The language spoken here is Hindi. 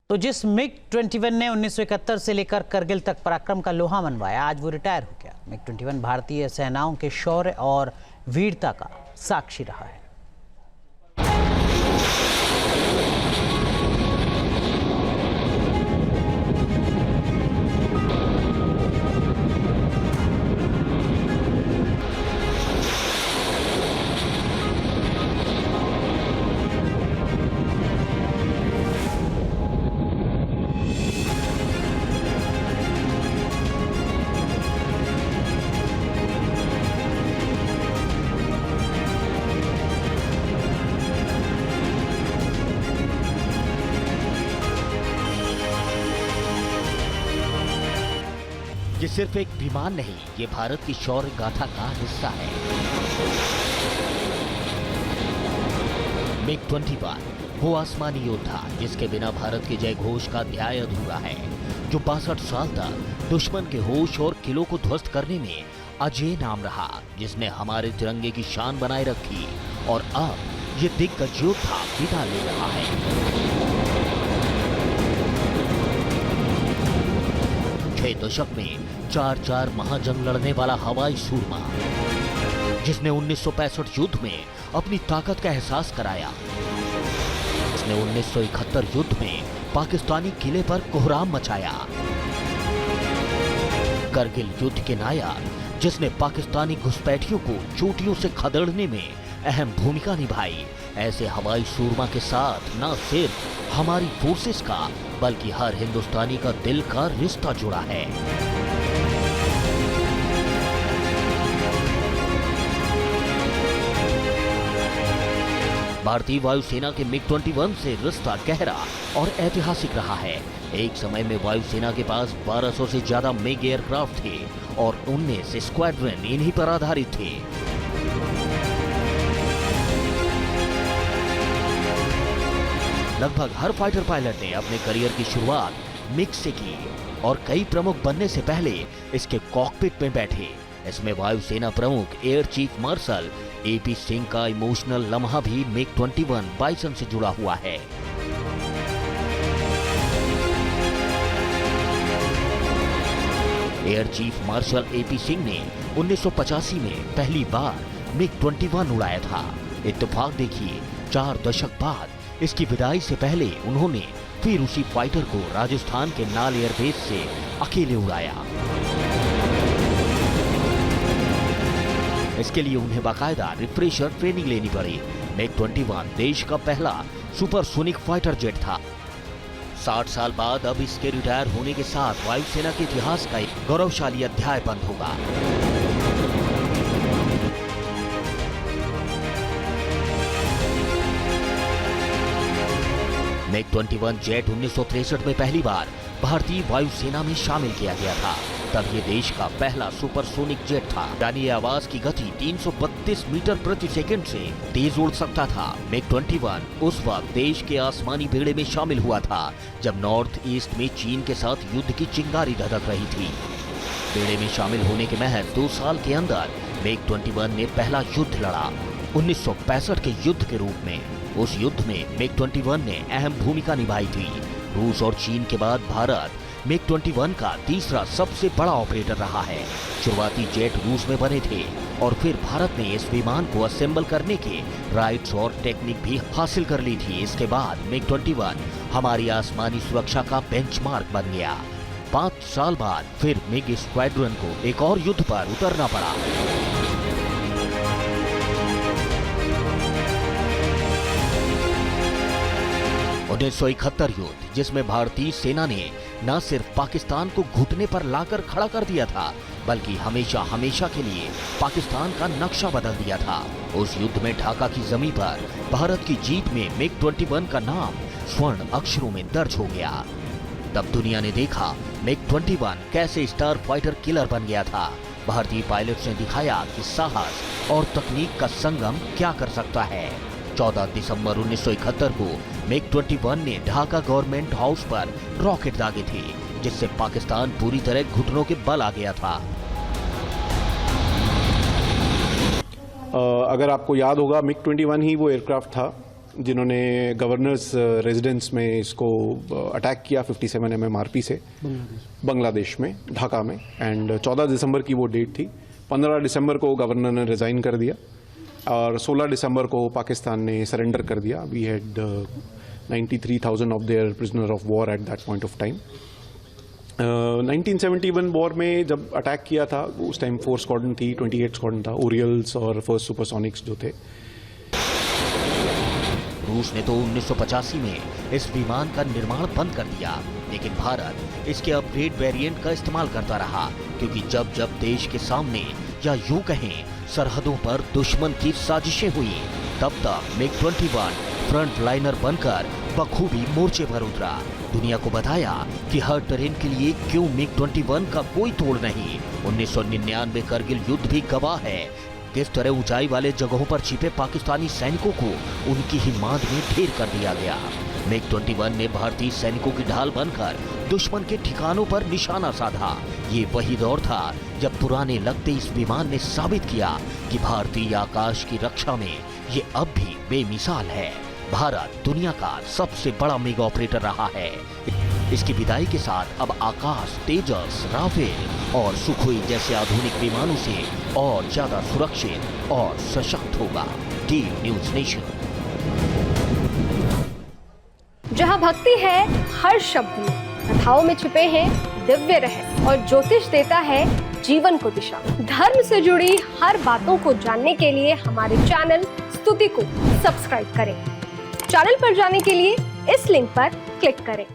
तो जिस मिग 21 ने 1971 से लेकर करगिल तक पराक्रम का लोहा मनवाया, आज वो रिटायर हो गया। मिग 21 भारतीय सेनाओं के शौर्य और वीरता का साक्षी रहा है। ये सिर्फ एक विमान नहीं, ये भारत की शौर्य गाथा का हिस्सा है। मिग 21 वो आसमानी योद्धा जिसके बिना भारत के जय घोष का अध्याय अधूरा है, जो 62 साल तक दुश्मन के होश और किलों को ध्वस्त करने में अजय नाम रहा, जिसने हमारे तिरंगे की शान बनाए रखी। और अब ये दिग्गज योद्धा विदा ले रहा है। 6 दशक में 4 महाजंग लड़ने वाला हवाई सूरमा, जिसने 1965 युद्ध में अपनी ताकत का एहसास कराया, जिसने 1971 युद्ध में पाकिस्तानी किले पर कोहराम मचाया, करगिल युद्ध के नायक जिसने पाकिस्तानी घुसपैठियों को चोटियों से खदेड़ने में अहम भूमिका निभाई। ऐसे हवाई सूरमा के साथ न सिर्फ हमारी फोर्सेस का बल्कि हर हिंदुस्तानी का दिल का रिश्ता जुड़ा है। भारतीय वायुसेना के मिग 21 से रिश्ता गहरा और ऐतिहासिक रहा है। एक समय में वायुसेना के पास 1200 से ज्यादा मिग एयरक्राफ्ट थे और 19 स्क्वाड्रन इन्हीं पर आधारित थे। लगभग हर फाइटर पायलट ने अपने करियर की शुरुआत मिग से की और कई प्रमुख बनने से पहले इसके कॉकपिट में बैठे। इसमें वायुसेना प्रमुख air chief marshal AP Singh का इमोशनल लम्हा भी मिग 21 बाइसन से जुड़ा हुआ है। Air chief marshal AP Singh ने 1985 में पहली बार मिग 21 उड़ाया था। इत्तेफाक देखिए, 4 दशक बाद इसकी विदाई से पहले उन्होंने फिर उसी फाइटर को राजस्थान के नाल एयरबेस से अकेले उड़ाया। इसके लिए उन्हें बाकायदा रिफ्रेशर ट्रेनिंग लेनी पड़ी। मिग 21 देश का पहला सुपरसोनिक फाइटर जेट था। 60 साल बाद अब इसके रिटायर होने के साथ वायुसेना के इतिहास का एक गौरवशाली अध्याय बंद होगा। मिग 21 जेट 1963 में पहली बार भारतीय वायुसेना में शामिल किया गया था। तब ये देश का पहला सुपरसोनिक जेट था, यानी आवाज की गति 332 मीटर प्रति सेकंड से तेज उड़ सकता था। मिग 21 उस वक्त देश के आसमानी बेड़े में शामिल हुआ था जब नॉर्थ ईस्ट में चीन के साथ युद्ध की चिंगारी धधक रही थी। बेड़े में शामिल होने के महज 2 साल के अंदर मिग 21 ने पहला युद्ध लड़ा, 1965 के युद्ध के रूप में। उस युद्ध में मिग 21 ने अहम भूमिका निभाई थी। रूस और चीन के बाद भारत मिग 21 का तीसरा सबसे बड़ा ऑपरेटर रहा है। शुरुआती जेट रूस में बने थे और फिर भारत ने इस विमान को असेंबल करने के राइट्स और टेक्निक भी हासिल कर ली थी। इसके बाद मिग 21 हमारी आसमानी सुरक्षा का बेंचमार्क बन गया। 5 साल बाद फिर मिग स्क्वाड्रन को एक और युद्ध पर उतरना पड़ा। 1971 युद्ध, जिसमें भारतीय सेना ने न सिर्फ पाकिस्तान को घुटने पर लाकर खड़ा कर दिया था, बल्कि हमेशा हमेशा के लिए पाकिस्तान का नक्शा बदल दिया था। उस युद्ध में ढाका की जमीन पर भारत की जीत में मिग 21 का नाम स्वर्ण अक्षरों में दर्ज हो गया। तब दुनिया ने देखा मिग 21 कैसे स्टार फाइटर किलर बन गया था। भारतीय पायलट्स ने दिखाया कि साहस और तकनीक का संगम क्या कर सकता है। 14 दिसंबर 1971 को मिग 21 ने ढाका गवर्नमेंट हाउस पर रॉकेट दागे थे, जिससे पाकिस्तान पूरी तरह घुटनों के बल आ गया था। अगर आपको याद होगा, मिग 21 ही वो एयरक्राफ्ट था जिन्होंने गवर्नर्स रेजिडेंस में इसको अटैक किया 57 MMRP से बांग्लादेश में, ढाका में। एंड 14 दिसंबर की वो डेट थी। 15 दिसंबर को गवर्नर ने रिज़ाइन कर दिया और 16 दिसंबर को पाकिस्तान ने सरेंडर कर दिया। We had 93,000 of their prisoner of war at that point of time. 1971 war में जब अटैक किया था उस टाइम 4 स्क्वाड्रन थी, 28 स्क्वाड्रन था, ओरियल्स और फर्स्ट सुपरसोनिक्स जो थे। रूस ने तो 1985 में इस विमान का निर्माण बंद कर दिया, लेकिन भारत इसके अपग्रेड वेरिएंट का इस्तेमाल करता रहा, क्योंकि जब जब देश के सामने या यूं कहें सरहदों पर दुश्मन की साजिशें हुई, तब तक MiG-21 फ्रंट लाइनर बनकर बखूबी मोर्चे पर उतरा। दुनिया को बताया कि हर टेरेन के लिए क्यों MiG-21 का कोई तोड़ नहीं। 1999 करगिल युद्ध भी गवाह है किस तरह ऊंचाई वाले जगहों पर छिपे पाकिस्तानी सैनिकों को उनकी ही मांद में ढेर कर दिया गया। MiG-21 ने भारतीय सैनिकों की ढाल बनकर दुश्मन के ठिकानों पर निशाना साधा। ये वही दौर था जब पुराने लगते इस विमान ने साबित किया कि भारतीय आकाश की रक्षा में ये अब भी बेमिसाल है। भारत दुनिया का सबसे बड़ा मेगा ऑपरेटर रहा है। इसकी विदाई के साथ अब आकाश तेजस, राफेल और सुखोई जैसे आधुनिक विमानों से और ज्यादा सुरक्षित और सशक्त होगा। Team news nation. जहां भक्ति है हर शब्द में, कथाओं में छुपे हैं दिव्य रहस्य और ज्योतिष देता है जीवन को दिशा। धर्म से जुड़ी हर बातों को जानने के लिए हमारे चैनल स्तुति को सब्सक्राइब करें। चैनल पर जाने के लिए इस लिंक पर क्लिक करें।